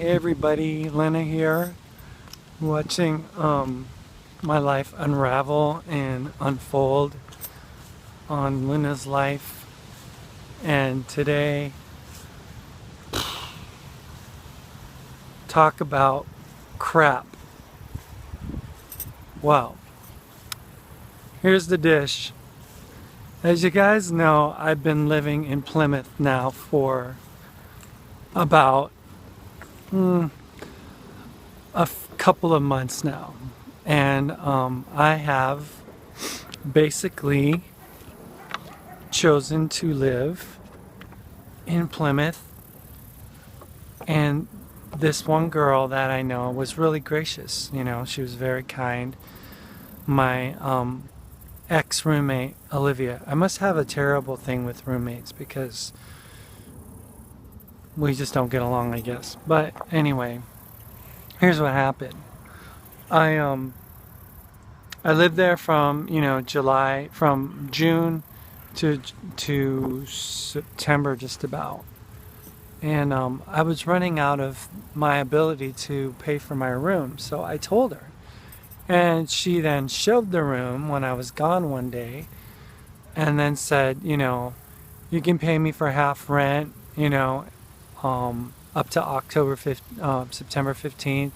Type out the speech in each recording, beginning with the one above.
Hey everybody, Lynna here, watching my life unravel and unfold on Lynna's life. And today, talk about crap. Well, here's the dish. As you guys know, I've been living in Plymouth now for about couple of months now, and I have basically chosen to live in Plymouth, and this one girl that I know was really gracious. You know, she was very kind. My ex-roommate Olivia, I must have a terrible thing with roommates because we just don't get along, I guess. But anyway, here's what happened. I lived there from from June to September just about, and I was running out of my ability to pay for my room, so I told her, and she then showed the room when I was gone one day, and then said, you can pay me for half rent, up to September 15th,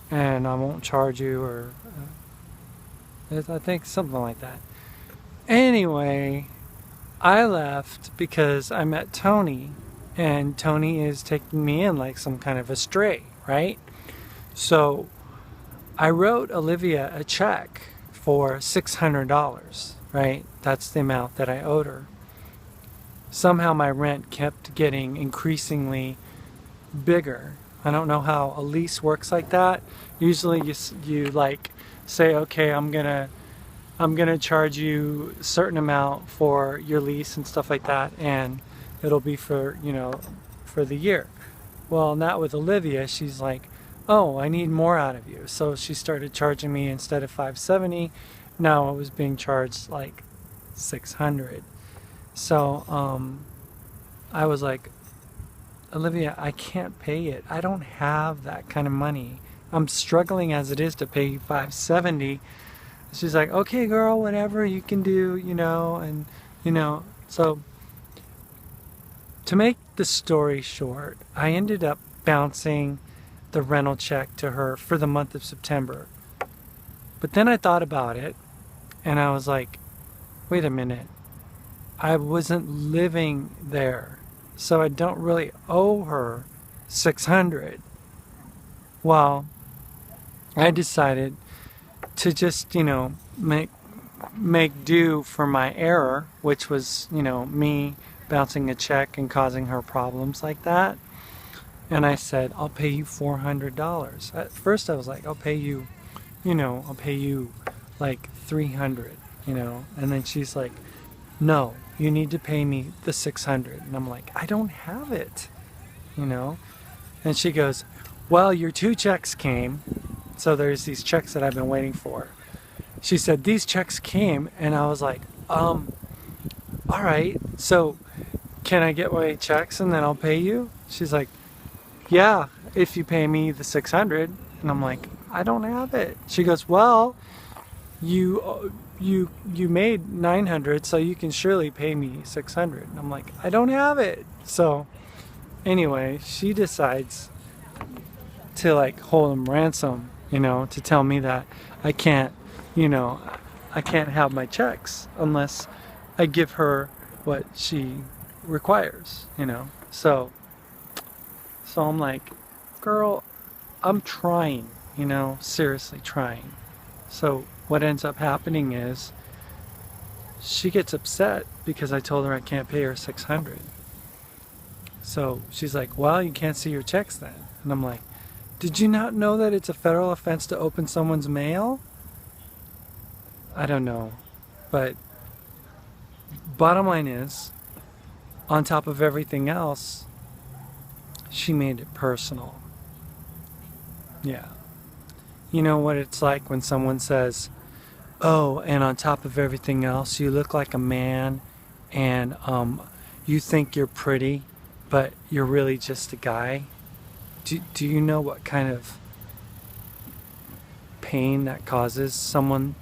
and I won't charge you, or I think something like that. Anyway, I left because I met Tony, and Tony is taking me in like some kind of a stray, right? So I wrote Olivia a check for $600, right? That's the amount that I owed her. Somehow my rent kept getting increasingly bigger. I don't know how a lease works like that. Usually you like say, okay, I'm gonna charge you a certain amount for your lease and stuff like that, and it'll be for for the year. Well, not with Olivia. She's like, oh, I need more out of you. So she started charging me, instead of $570, now I was being charged like $600. So I was like, Olivia, I can't pay it. I don't have that kind of money. I'm struggling as it is to pay you $570. She's like, okay, girl, whatever you can do, and so to make the story short, I ended up bouncing the rental check to her for the month of September. But then I thought about it, and I was like, wait a minute. I wasn't living there, so I don't really owe her $600. Well, I decided to just, make do for my error, which was, me bouncing a check and causing her problems like that. And I said, I'll pay you $400. At first I was like, I'll pay you like $300, and then she's like, no, you need to pay me the $600. And I'm like, I don't have it, And she goes, well, your 2 checks came. So there's these checks that I've been waiting for. She said, these checks came, and I was like, all right, so can I get my checks and then I'll pay you? She's like, yeah, if you pay me the $600. And I'm like, I don't have it. She goes, well, you made $900, so you can surely pay me $600. And I'm like, I don't have it. So anyway, she decides to like hold him ransom, to tell me that I can't have my checks unless I give her what she requires, So I'm like, girl, I'm trying, seriously trying. So what ends up happening is she gets upset because I told her I can't pay her $600. So she's like, well, you can't see your checks then. And I'm like, did you not know that it's a federal offense to open someone's mail? I don't know. But bottom line is, on top of everything else, she made it personal. Yeah. You know what it's like when someone says, oh, and on top of everything else, you look like a man, and you think you're pretty, but you're really just a guy. do you know what kind of pain that causes someone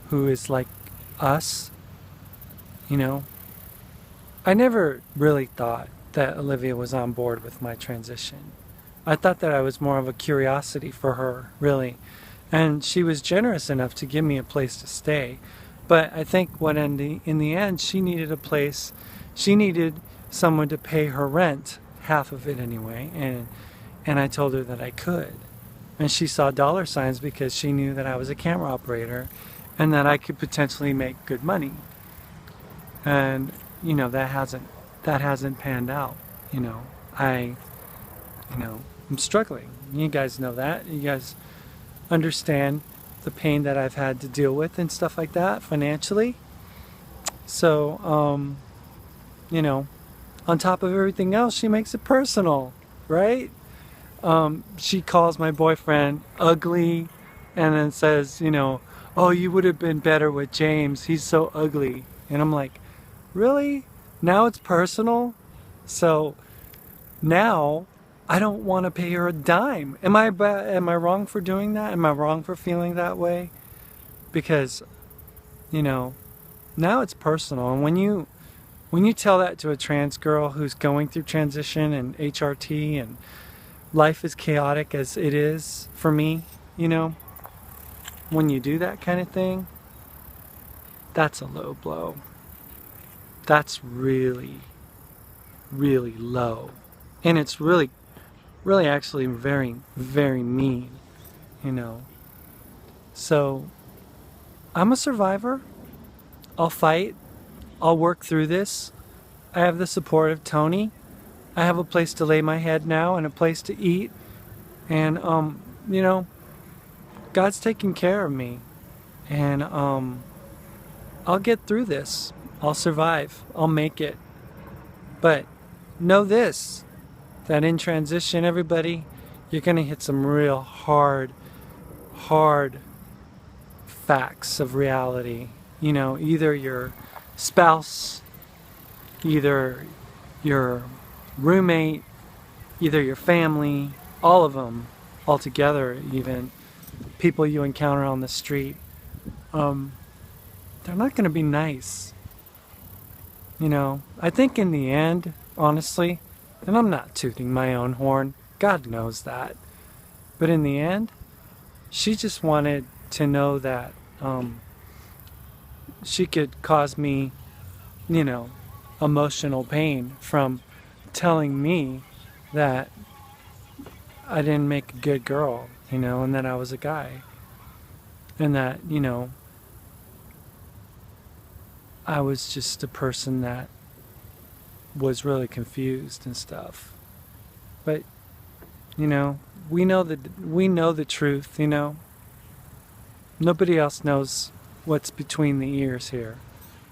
who is like us? You know, I never really thought that Olivia was on board with my transition. I thought that I was more of a curiosity for her, really. And she was generous enough to give me a place to stay. But I think what in the end, she needed a place. She needed someone to pay her rent, half of it anyway. And I told her that I could. And she saw dollar signs because she knew that I was a camera operator and that I could potentially make good money. And you know, that hasn't panned out. You know, I'm struggling. You guys know that. You guys understand the pain that I've had to deal with and stuff like that financially. So, you know, on top of everything else, she makes it personal, right? She calls my boyfriend ugly and then says, you know, oh, you would have been better with James. He's so ugly. And I'm like, really? Now it's personal? So now I don't want to pay her a dime. Am I wrong for doing that? Am I wrong for feeling that way? Because, you know, now it's personal. And when you tell that to a trans girl who's going through transition and HRT and life is chaotic as it is for me, you know, when you do that kind of thing, that's a low blow. That's really, really low. And it's really actually very, very mean, you know. So, I'm a survivor. I'll fight. I'll work through this. I have the support of Tony. I have a place to lay my head now and a place to eat. And, you know, God's taking care of me. And, I'll get through this. I'll survive. I'll make it. But know this, that in transition, everybody, you're going to hit some real hard facts of reality. You know, either your spouse, either your roommate, either your family, all of them, all together, even people you encounter on the street, they're not going to be nice. You know, I think in the end, honestly, and I'm not tooting my own horn, God knows that, but in the end, she just wanted to know that she could cause me, you know, emotional pain from telling me that I didn't make a good girl, you know, and that I was a guy. And that, you know, I was just a person that was really confused and stuff. But, you know, we know the truth, you know. Nobody else knows what's between the ears here.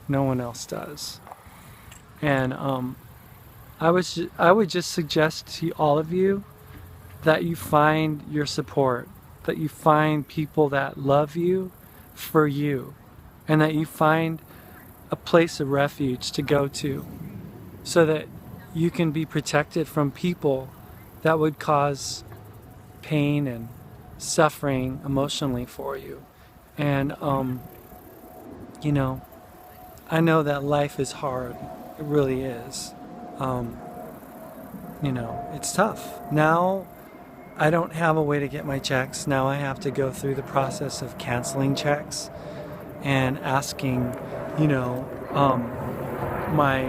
No one else does. And I would just suggest to all of you that you find your support, that you find people that love you for you, and that you find a place of refuge to go to so that you can be protected from people that would cause pain and suffering emotionally for you. And, you know, I know that life is hard. It really is. You know, it's tough. Now, I don't have a way to get my checks. Now I have to go through the process of canceling checks and asking, you know, my,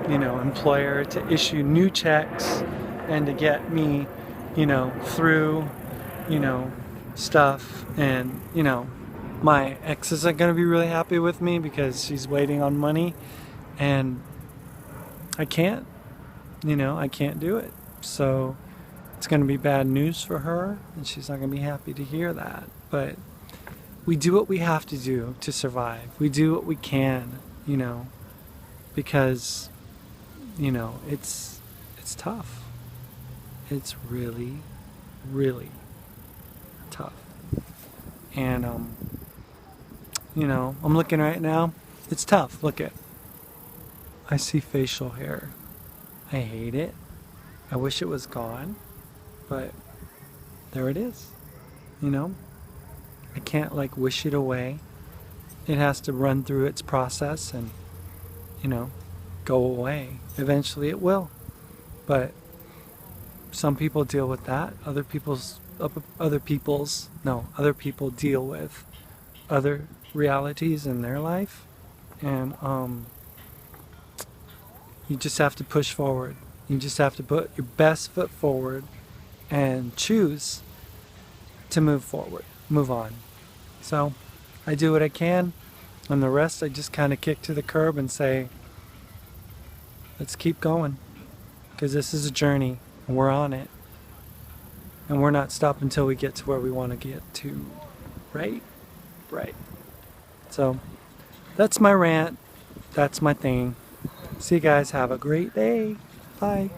you know, employer to issue new checks and to get me, you know, through, you know, stuff. And, you know, my ex isn't going to be really happy with me because she's waiting on money and I can't, you know, I can't do it. So it's going to be bad news for her and she's not going to be happy to hear that. But we do what we have to do to survive. We do what we can, you know, because, you know, it's tough. It's really, really tough. And, you know, I'm looking right now. It's tough. Look at. I see facial hair. I hate it. I wish it was gone. but there it is, you know? I can't like wish it away. It has to run through its process and, you know, go away. Eventually it will. But some people deal with that. Other people deal with other realities in their life. And you just have to push forward. You just have to put your best foot forward and choose to move forward, move on. So I do what I can, and the rest I just kind of kick to the curb and say, let's keep going, because this is a journey and we're on it, and we're not stopping until we get to where we want to get to. Right? So that's my rant. That's my thing. See you guys. Have a great day. Bye.